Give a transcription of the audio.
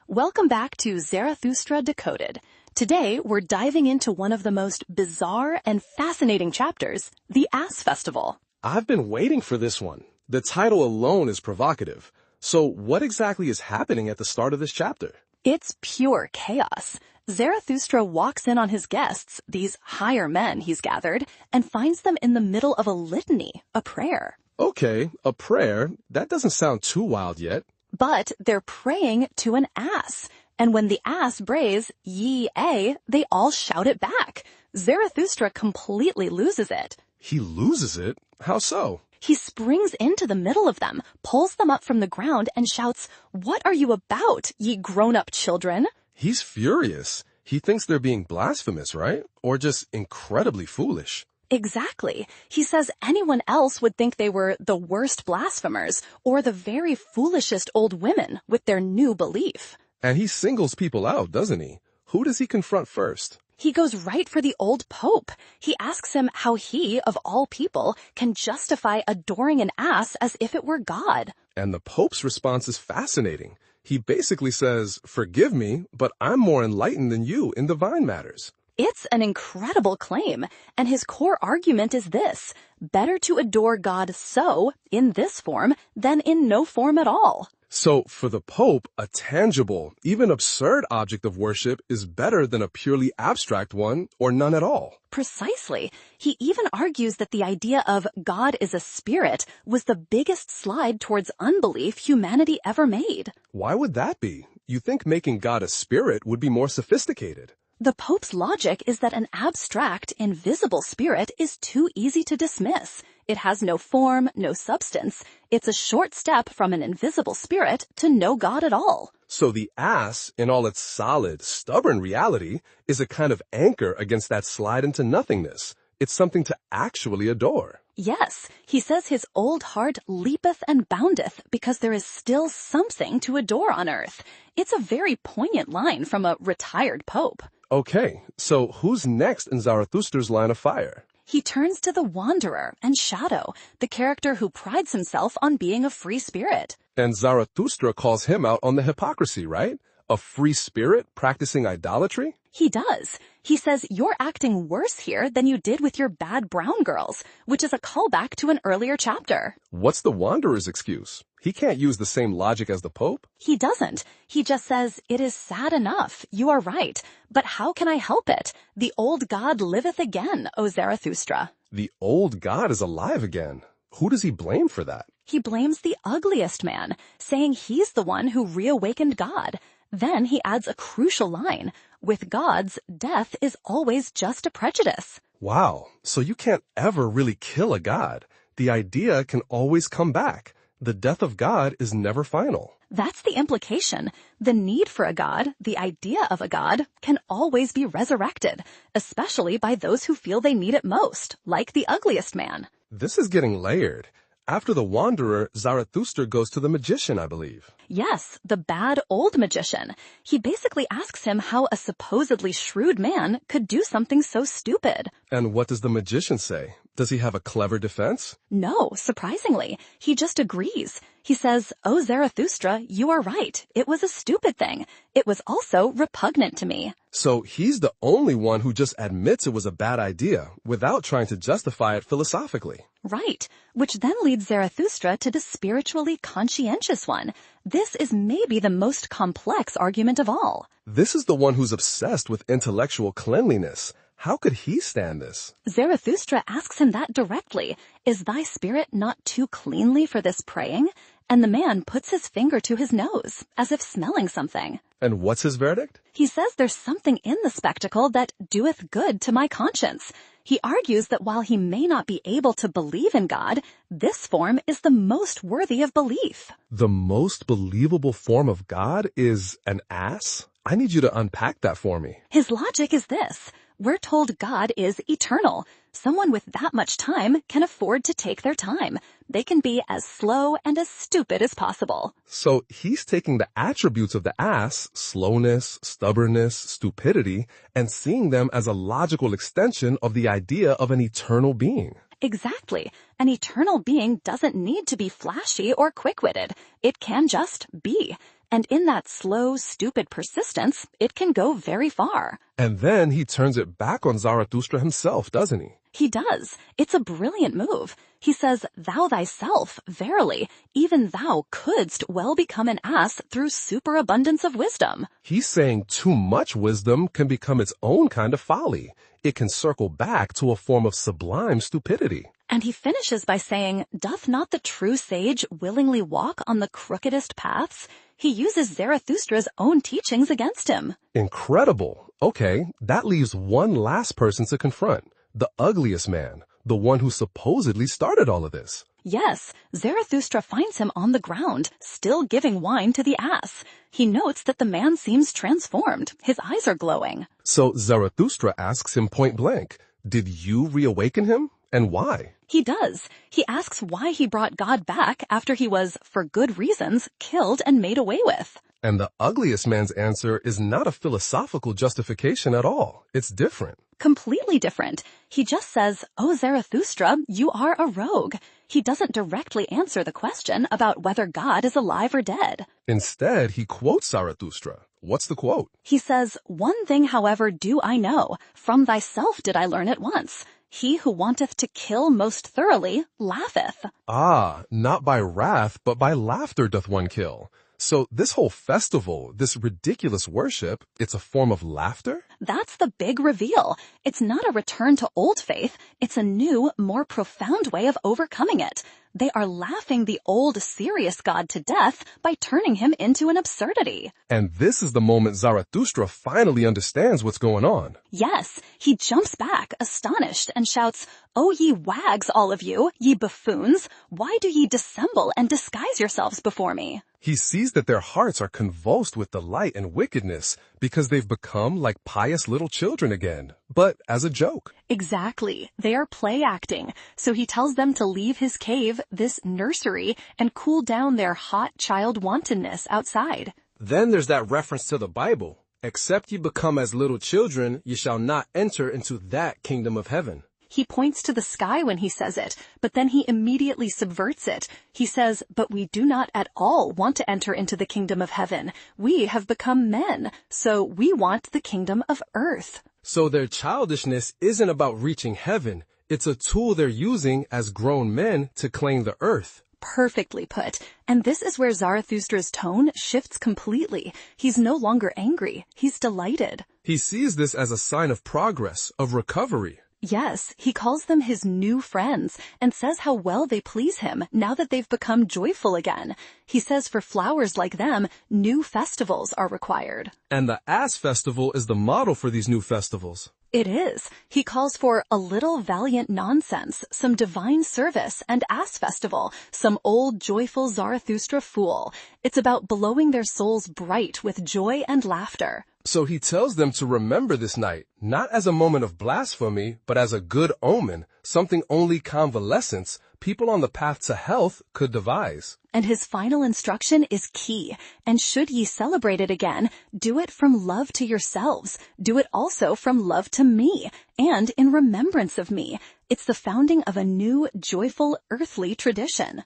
Welcome back to Zarathustra Decoded. Today, we're diving into one of the most bizarre and fascinating chapters, the Ass Festival. I've been waiting for this one. The title alone is provocative. So what exactly is happening at the start of this chapter? It's pure chaos. Zarathustra walks in on his guests, these higher men he's gathered, and finds them in the middle of a litany, a prayer. Okay, a prayer. That doesn't sound too wild yet. But they're praying to an ass. And when the ass brays, "Ye-a," they all shout it back. Zarathustra completely loses it. He loses it? How so? He springs into the middle of them, pulls them up from the ground, and shouts, "What are you about, ye grown-up children?" He's furious. He thinks they're being blasphemous, right? Or just incredibly foolish. Exactly. He says anyone else would think they were the worst blasphemers or the very foolishest old women with their new belief. And he singles people out, doesn't he? Who does he confront first? He goes right for the old pope. He asks him how he, of all people, can justify adoring an ass as if it were God. And the pope's response is fascinating. He basically says, "Forgive me, but I'm more enlightened than you in divine matters." It's an incredible claim, and his core argument is this: better to adore God so, in this form, than in no form at all. So, for the Pope, a tangible, even absurd object of worship is better than a purely abstract one, or none at all. Precisely. He even argues that the idea of God is a spirit was the biggest slide towards unbelief humanity ever made. Why would that be? You think making God a spirit would be more sophisticated. The Pope's logic is that an abstract, invisible spirit is too easy to dismiss. It has no form, no substance. It's a short step from an invisible spirit to no God at all. So the ass, in all its solid, stubborn reality, is a kind of anchor against that slide into nothingness. It's something to actually adore. Yes, he says his old heart leapeth and boundeth because there is still something to adore on earth. It's a very poignant line from a retired pope. Okay, so who's next in Zarathustra's line of fire? He turns to the Wanderer and Shadow, the character who prides himself on being a free spirit. And Zarathustra calls him out on the hypocrisy, right? A free spirit practicing idolatry? He does. He says you're acting worse here than you did with your bad brown girls, which is a callback to an earlier chapter. What's the Wanderer's excuse? He can't use the same logic as the Pope? He doesn't. He just says, "It is sad enough. You are right. But how can I help it? The old God liveth again, O Zarathustra." The old God is alive again. Who does he blame for that? He blames the ugliest man, saying he's the one who reawakened God. Then he adds a crucial line: with gods, death is always just a prejudice. Wow, so you can't ever really kill a god. The idea can always come back. The death of God is never final. That's the implication. The need for a god, the idea of a god, can always be resurrected, especially by those who feel they need it most, like the ugliest man. This is getting layered. After the Wanderer, Zarathustra goes to the magician, I believe. Yes, the bad old magician. He basically asks him how a supposedly shrewd man could do something so stupid. And what does the magician say? Does he have a clever defense? No, surprisingly. He just agrees. He says, "Oh, Zarathustra, you are right. It was a stupid thing. It was also repugnant to me." So he's the only one who just admits it was a bad idea without trying to justify it philosophically. Right, which then leads Zarathustra to the spiritually conscientious one. This is maybe the most complex argument of all. This is the one who's obsessed with intellectual cleanliness. How could he stand this? Zarathustra asks him that directly. "Is thy spirit not too cleanly for this praying?" And the man puts his finger to his nose, as if smelling something. And what's his verdict? He says there's something in the spectacle that doeth good to my conscience. He argues that while he may not be able to believe in God, this form is the most worthy of belief. The most believable form of God is an ass? I need you to unpack that for me. His logic is this. We're told God is eternal. Someone with that much time can afford to take their time. They can be as slow and as stupid as possible. So he's taking the attributes of the ass, slowness, stubbornness, stupidity, and seeing them as a logical extension of the idea of an eternal being. Exactly. An eternal being doesn't need to be flashy or quick-witted. It can just be. And in that slow, stupid persistence, it can go very far. And then he turns it back on Zarathustra himself, doesn't he? He does. It's a brilliant move. He says, "Thou thyself, verily, even thou couldst well become an ass through superabundance of wisdom." He's saying too much wisdom can become its own kind of folly. It can circle back to a form of sublime stupidity. And he finishes by saying, "Doth not the true sage willingly walk on the crookedest paths?" He uses Zarathustra's own teachings against him. Incredible. Okay, that leaves one last person to confront. The ugliest man, the one who supposedly started all of this. Yes, Zarathustra finds him on the ground, still giving wine to the ass. He notes that the man seems transformed. His eyes are glowing. So Zarathustra asks him point blank, "Did you reawaken him? And why?" He does. He asks why he brought God back after he was, for good reasons, killed and made away with. And the ugliest man's answer is not a philosophical justification at all. It's different. Completely different. He just says, "Oh, Zarathustra, you are a rogue." He doesn't directly answer the question about whether God is alive or dead. Instead, he quotes Zarathustra. What's the quote? He says, "One thing, however, do I know. From thyself did I learn it once. He who wanteth to kill most thoroughly laugheth." Ah, not by wrath, but by laughter doth one kill. So this whole festival, this ridiculous worship, it's a form of laughter? That's the big reveal. It's not a return to old faith. It's a new, more profound way of overcoming it. They are laughing the old, serious God to death by turning him into an absurdity. And this is the moment Zarathustra finally understands what's going on. Yes, he jumps back, astonished, and shouts, "O ye wags, all of you, ye buffoons, why do ye dissemble and disguise yourselves before me?" He sees that their hearts are convulsed with delight and wickedness because they've become like pious little children again, but as a joke. Exactly. They are play acting. So he tells them to leave his cave, this nursery, and cool down their hot child wantonness outside. Then there's that reference to the Bible. "Except ye become as little children, ye shall not enter into that kingdom of heaven." He points to the sky when he says it, but then he immediately subverts it. He says, "But we do not at all want to enter into the kingdom of heaven. We have become men, so we want the kingdom of earth." So their childishness isn't about reaching heaven. It's a tool they're using as grown men to claim the earth. Perfectly put. And this is where Zarathustra's tone shifts completely. He's no longer angry. He's delighted. He sees this as a sign of progress, of recovery. Yes, he calls them his new friends and says how well they please him now that they've become joyful again. He says for flowers like them, new festivals are required. And the Ass Festival is the model for these new festivals. It is. He calls for a little valiant nonsense, some divine service and ass festival, some old joyful Zarathustra fool. It's about blowing their souls bright with joy and laughter. So he tells them to remember this night, not as a moment of blasphemy, but as a good omen, something only convalescents, people on the path to health, could devise. And his final instruction is key. "And should ye celebrate it again, do it from love to yourselves. Do it also from love to me, and in remembrance of me." It's the founding of a new, joyful, earthly tradition.